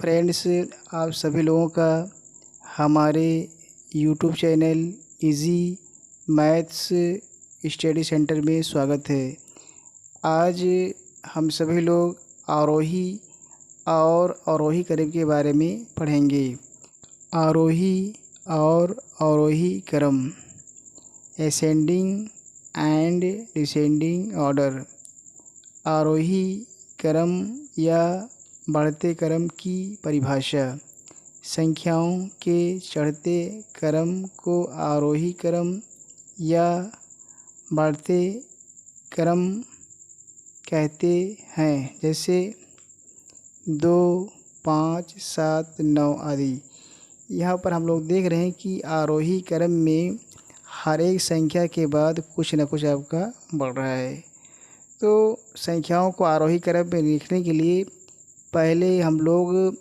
Friends, आप सभी लोगों का हमारे YouTube channel easy maths study centre में स्वागत है। आज हम सभी लोग आरोही और अवरोही क्रम के बारे में पढ़ेंगे। आरोही और अवरोही क्रम, असेंडिंग एंड डिसेंडिंग ऑर्डर। आरोही क्रम या बढ़ते क्रम की परिभाषा। संख्याओं के चढ़ते क्रम को आरोही क्रम या बढ़ते क्रम कहते हैं, जैसे 2, 5, 7, 9 आदि। यहाँ पर हम लोग देख रहे हैं कि आरोही क्रम में हर एक संख्या के बाद कुछ न कुछ आपका बढ़ रहा है। तो संख्याओं को आरोही क्रम में लिखने के लिए पहले हम लोग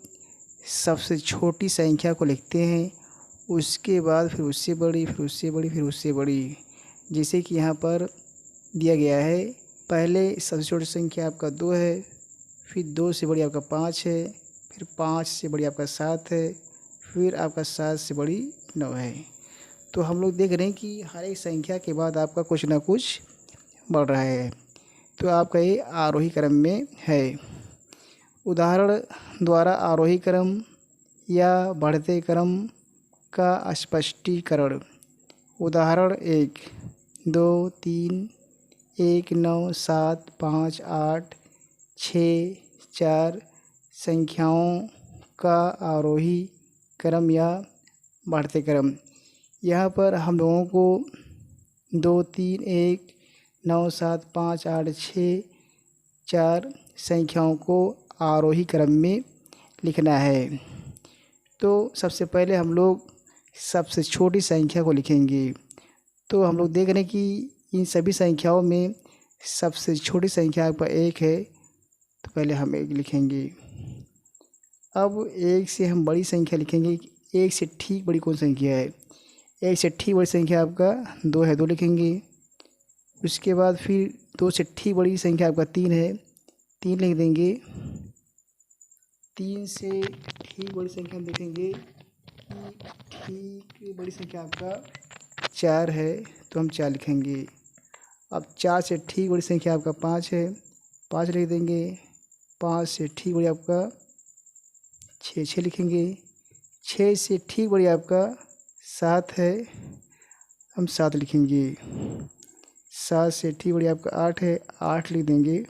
सबसे छोटी संख्या को लिखते हैं, उसके बाद फिर उससे बड़ी, फिर उससे बड़ी, फिर उससे बड़ी। जैसे कि यहाँ पर दिया गया है, पहले सबसे छोटी संख्या आपका 2 है, फिर 2 से बड़ी आपका 5 है, फिर 5 से बड़ी आपका 7 है, फिर आपका 7 से बड़ी 9 है। तो हम लोग देख रहे हैं कि हर एक संख्या के बाद आपका कुछ ना कुछ बढ़ रहा है, तो आपका ये आरोही क्रम में है। उदाहरण द्वारा आरोही क्रम या बढ़ते क्रम का स्पष्टीकरण। उदाहरण 1, 2, 3, 1, 9, 7, 5, 8, 6, 4 संख्याओं का आरोही क्रम या बढ़ते क्रम। यहाँ पर हम लोगों को 2, 3, 1, 9, 7, 5, 8, 6, 4 संख्याओं को आरोही क्रम में लिखना है। तो सबसे पहले हम लोग सबसे छोटी संख्या को लिखेंगे। तो हम लोग देख रहे हैं कि इन सभी संख्याओं में सबसे छोटी संख्या आपका 1 है, तो पहले हम 1 लिखेंगे। अब 1 से हम बड़ी संख्या लिखेंगे। 1 से ठीक बड़ी कौन संख्या है? 1 से ठीक बड़ी संख्या आपका 2 है, 2 लिखेंगे। उसके बाद फिर 2 से ठीक बड़ी संख्या आपका 3 है, 3 लिख देंगे। 3 से ठीक बड़ी संख्या हम देखेंगे कि ठीक बड़ी संख्या आपका 4 है, तो हम 4 लिखेंगे। अब 4 से ठीक बड़ी संख्या आपका 5 है, 5 लिख देंगे। 5 से ठीक बड़ी आपका 6 लिखेंगे। 6 से ठीक बड़ी आपका 7 है, हम 7 लिखेंगे। 7 से ठीक बड़ी आपका 8 है, 8 लिख देंगे।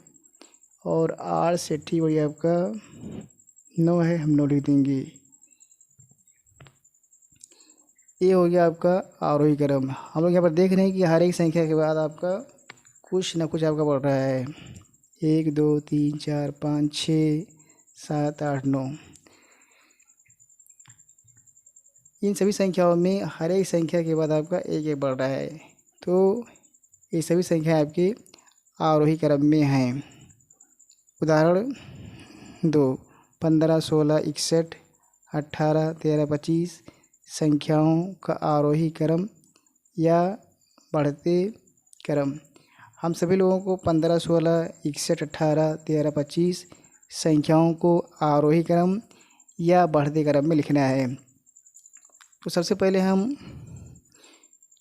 और 8 से ठीक बड़ी आपका 9 है, हम 9 लिख देंगे। ये हो गया आपका आरोही क्रम। हम लोग यहाँ पर देख रहे हैं कि हर एक संख्या के बाद आपका कुछ ना कुछ आपका बढ़ रहा है। 1, 2, 3, 4, 5, 6, 7, 8, 9। इन सभी संख्याओं में हर एक संख्या के बाद आपका 1 बढ़ रहा है। तो ये सभी संख्याएँ आपके आरोही क्रम में हैं। उदाहरण 2, 15, 16, 61, 18, 13, 25 संख्याओं का आरोही क्रम या बढ़ते क्रम। हम सभी लोगों को 15, 16, 61, 18, 13, 25 संख्याओं को आरोही क्रम या बढ़ते क्रम में लिखना है। तो सबसे पहले हम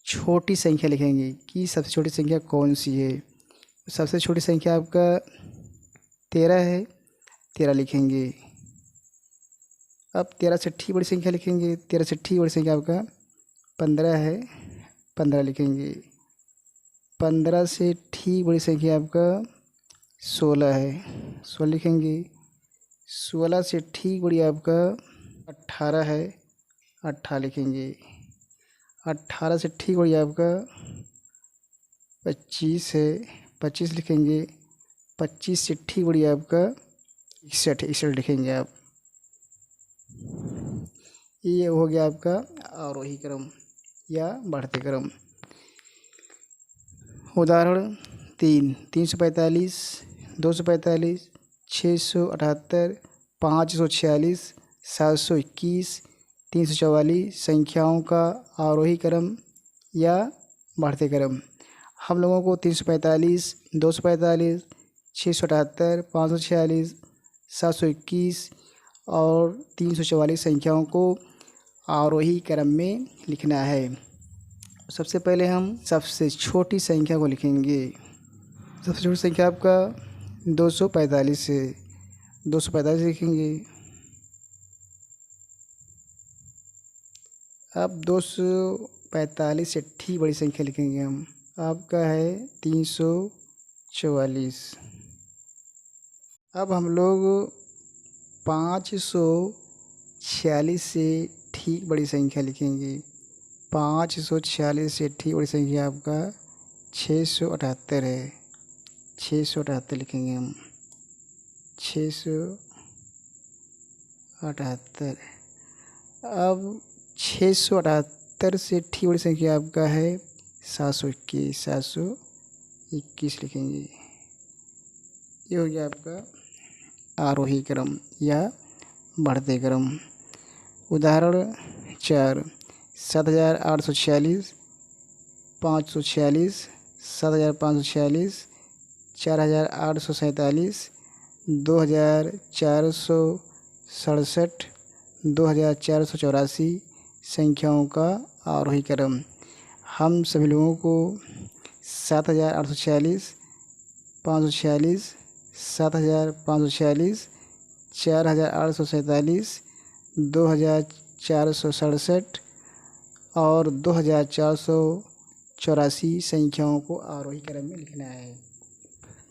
छोटी संख्या लिखेंगे कि सबसे छोटी संख्या कौन सी है। सबसे छोटी संख्या आपका 13 है, 13 लिखेंगे। अब 13 से ठीक बड़ी संख्या लिखेंगे। 13 से ठीक बड़ी संख्या आपका 15 है, 15 लिखेंगे। 15 से ठीक बड़ी संख्या आपका 16 है, 16 लिखेंगे। 16 से ठीक बड़ी आपका 18 है, 18 लिखेंगे। 18 से ठीक बड़ी आपका 25 है, 25 लिखेंगे। 25 से ठीक बड़ी आपका 61 लिखेंगे आप। ये हो गया आपका आरोही क्रम या बढ़ते क्रम। उदाहरण 3, 345, 245, 678, 546, 721, 344 संख्याओं का आरोही क्रम या बढ़ते क्रम। हम लोगों को 345, 245, 678, 546, 721 और 344 संख्याओं को आरोही क्रम में लिखना है। सबसे पहले हम सबसे छोटी संख्या को लिखेंगे। सबसे छोटी संख्या आपका 245 है। 245 लिखेंगे। अब 245 से ठीक बड़ी संख्या लिखेंगे हम। आपका है 344। अब हम लोग 546 से ठीक बड़ी संख्या लिखेंगे। 546 से ठीक बड़ी संख्या आपका 678 है। 678 लिखेंगे हम। 678। अब 678 से ठीक बड़ी संख्या आपका है 721। 721 लिखेंगे। ये हो गया आपका आरोही क्रम या बढ़ते क्रम। उदाहरण 4, 7846, 546, 7546, 4847, 2467, 2484 संख्याओं का आरोही क्रम। हम सभी लोगों को 7846, 546, 7546, 4847, 2467 और 2484 संख्याओं को आरोही क्रम में लिखना है।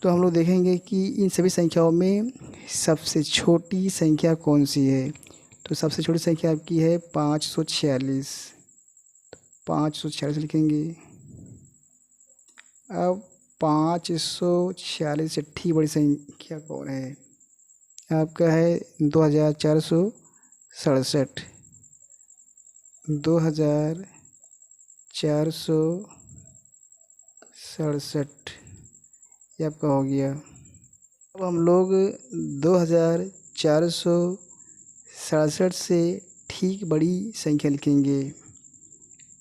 तो हम लोग देखेंगे कि इन सभी संख्याओं में सबसे छोटी संख्या कौन सी है। तो सबसे छोटी संख्या आपकी है 546। तो 546 लिखेंगे। अब 546 से ठीक बड़ी संख्या कौन है? आपका है 2467। 2467 ये आपका हो गया। अब हम लोग 2467 से ठीक बड़ी संख्या लिखेंगे।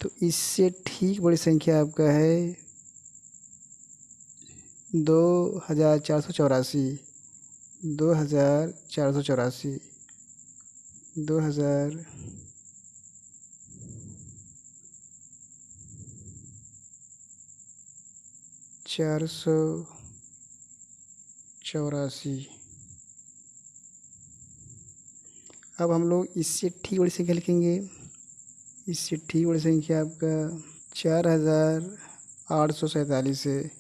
तो इससे ठीक बड़ी संख्या आपका है 2484। 2484। 2484। अब हम लोग इससे ठीक बड़ी संख्या लिखेंगे। इससे ठीक बड़ी संख्या आपका 4847 है।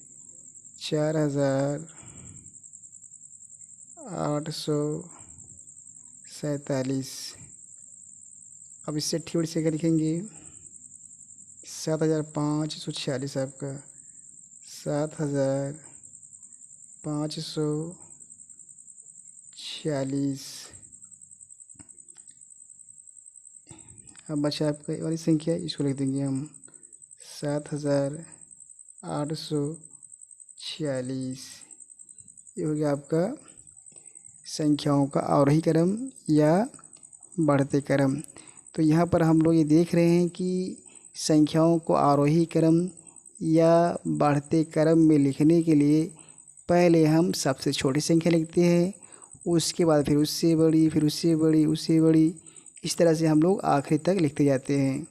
4847। अब इससे ठीक बड़ी संख्या लिखेंगे 7546 आपका। 7546। अब बचा आपका वाली संख्या, इसको लिख देंगे हम 7846। ये हो गया आपका संख्याओं का आरोही क्रम या बढ़ते क्रम। तो यहाँ पर हम लोग ये देख रहे हैं कि संख्याओं को आरोही क्रम या बढ़ते क्रम में लिखने के लिए पहले हम सबसे छोटी संख्या लिखते हैं, उसके बाद फिर उससे बड़ी, फिर उससे बड़ी, उससे बड़ी, इस तरह से हम लोग आखिरी तक लिखते जाते हैं।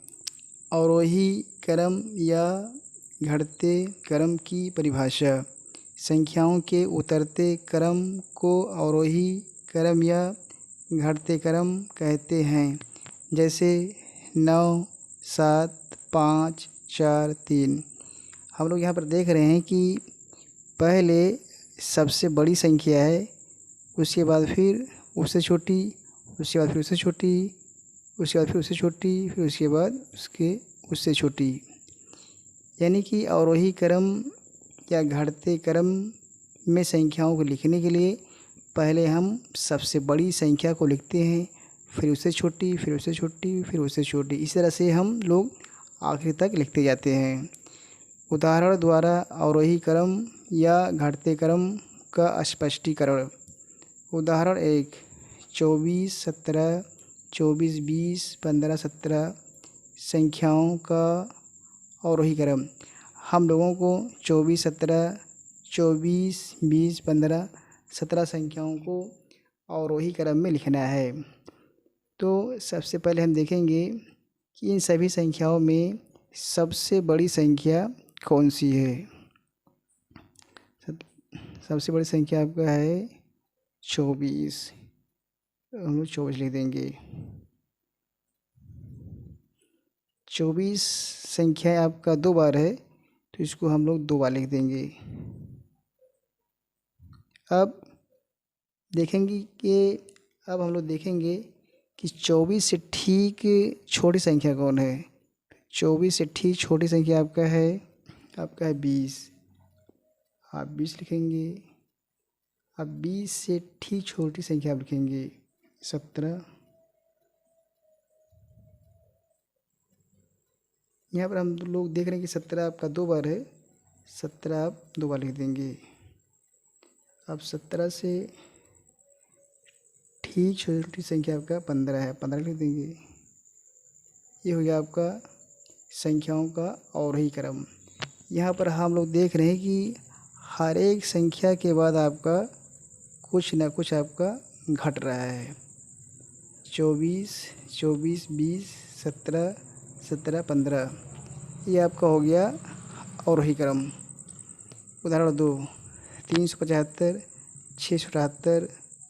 आरोही क्रम या घटते क्रम की परिभाषा। संख्याओं के उतरते क्रम को आरोही क्रम या घटते क्रम कहते हैं। जैसे 9, 7, 5, 4, 3। हम लोग यहाँ पर देख रहे हैं कि पहले सबसे बड़ी संख्या है, उसके बाद फिर उससे छोटी, उसके बाद फिर उससे छोटी, उसके बाद फिर उससे छोटी, फिर उसके बाद उससे छोटी। यानी कि आरोही क्रम या घटते क्रम में संख्याओं को लिखने के लिए पहले हम सबसे बड़ी संख्या को लिखते हैं, फिर उससे छोटी, फिर उससे छोटी, फिर उससे छोटी। इस तरह से हम लोग आखिर तक लिखते जाते हैं। उदाहरण द्वारा आरोही क्रम या घटते क्रम का स्पष्टीकरण। उदाहरण 1, 24, 17, 24, 20, 15, 17 संख्याओं का आरोही क्रम। हम लोगों को 24, 17, 24, 20, 15, 17 संख्याओं को अवरोही क्रम में लिखना है। तो सबसे पहले हम देखेंगे कि इन सभी संख्याओं में सबसे बड़ी संख्या कौन सी है। सबसे बड़ी संख्या आपका है 24। हम लोग 24 लिख देंगे। 24 संख्या आपका 2 बार है, तो इसको हम लोग 2 बार लिख देंगे। अब देखेंगे कि अब हम लोग देखेंगे कि 24 से ठीक छोटी संख्या कौन है। 24 से ठीक छोटी संख्या आपका है 20। आप 20 लिखेंगे। अब 20 से ठीक छोटी संख्या आप लिखेंगे 17। यहाँ पर हम लोग देख रहे हैं कि 17 आपका 2 बार है, 17 आप 2 बार लिख देंगे। अब 17 से ठीक छोटी संख्या आपका 15 है, 15 लिख देंगे। ये हो गया आपका संख्याओं का अवरोही क्रम। यहाँ पर हम लोग देख रहे हैं कि हर एक संख्या के बाद आपका कुछ ना कुछ आपका घट रहा है। 24, 24, 20, 17, 17, 15, ये आपका हो गया अवरोही क्रम। उदाहरण 2, 375, 678,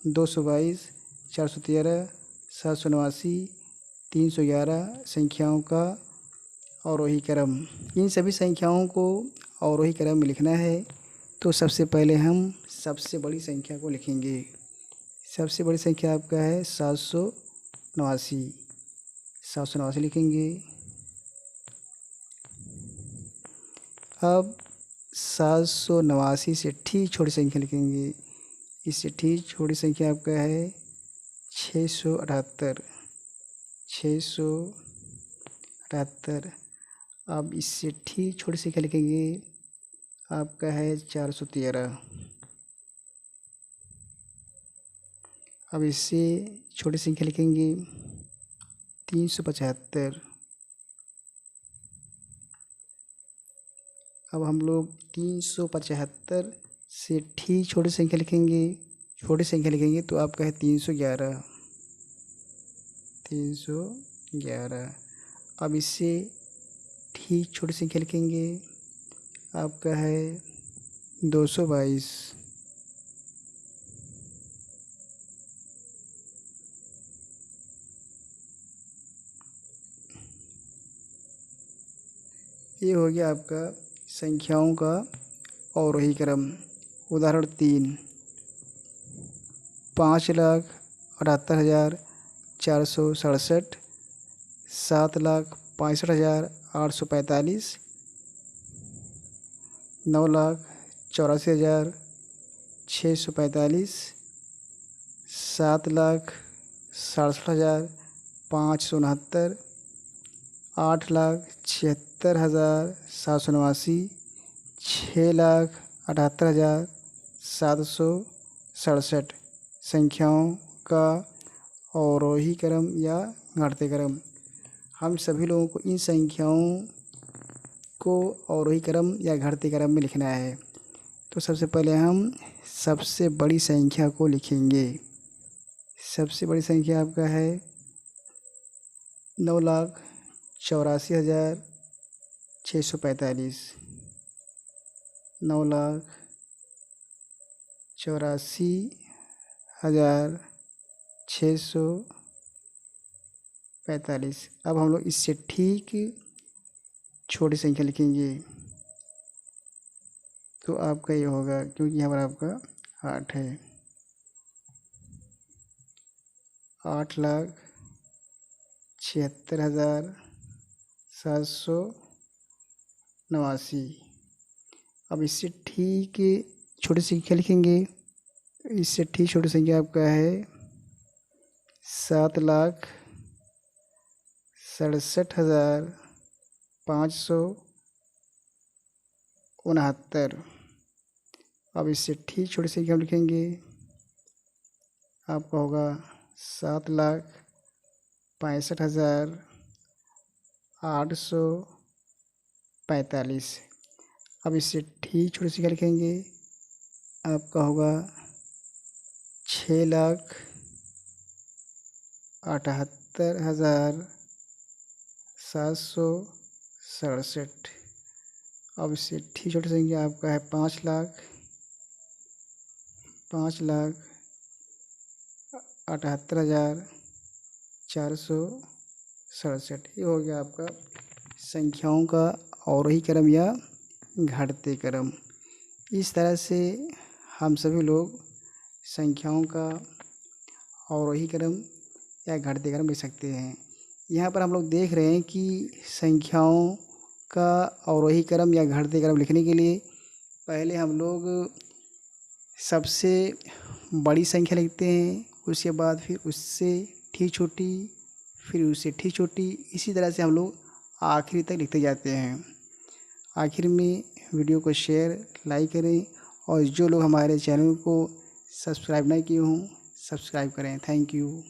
222, 413, 789, 311 संख्याओं का अवरोही क्रम। इन सभी संख्याओं को अवरोही क्रम में लिखना है। तो सबसे पहले हम सबसे बड़ी संख्या को लिखेंगे। सबसे बड़ी संख्या आपका है 789। 789 लिखेंगे। अब 789 से ठीक छोटी संख्या लिखेंगे। इससे ठीक छोटी संख्या आपका है 678। 678। अब इससे ठीक छोटी संख्या लिखेंगे, आपका है 413। अब इससे छोटी संख्या लिखेंगे 375। अब हम लोग 375 से ठीक छोटी संख्या लिखेंगे तो आपका है 311। 311। अब इससे ठीक छोटी संख्या लिखेंगे, आपका है 222। ये हो गया आपका संख्याओं का अवरोही क्रम। उदाहरण 3, 5,78,467, 7,65,845, 9,84,645, 7,67,569, 8,76,789, 6,78,767 संख्याओं का अवरोही क्रम या घटते क्रम। हम सभी लोगों को इन संख्याओं को अवरोही क्रम या घटते क्रम में लिखना है। तो सबसे पहले हम सबसे बड़ी संख्या को लिखेंगे। सबसे बड़ी संख्या आपका है 9,84,645। 9,84,645। अब हम लोग इससे ठीक छोटी संख्या लिखेंगे, तो आपका ये होगा, क्योंकि यहाँ पर आपका 8 है। 8,76,789। अब इससे ठीक छोटी संख्या लिखेंगे। इससे ठीक छोटी संख्या आपका है 7,67,569। अब इससे ठीक छोटी संख्या लिखेंगे, आपका होगा 7,65,845। अब इससे ठीक छोटी संख्या लिखेंगे, आपका होगा 6,65,845। 78,767। अब इससे ठीक छोटी संख्या आपका है 5,78,467। ये हो गया आपका संख्याओं का अवरोही क्रम या घटते क्रम। इस तरह से हम सभी लोग संख्याओं का अवरोही क्रम या घटते क्रम लिख सकते हैं। यहाँ पर हम लोग देख रहे हैं कि संख्याओं का अवरोही क्रम या घटते क्रम लिखने के लिए पहले हम लोग सबसे बड़ी संख्या लिखते हैं, उसके बाद फिर उससे ठीक छोटी, फिर उससे ठीक छोटी, इसी तरह से हम लोग आखिरी तक लिखते जाते हैं। आखिर में वीडियो को शेयर लाइक करें और जो लोग हमारे चैनल को सब्सक्राइब नहीं किए हों सब्सक्राइब करें। Thank you.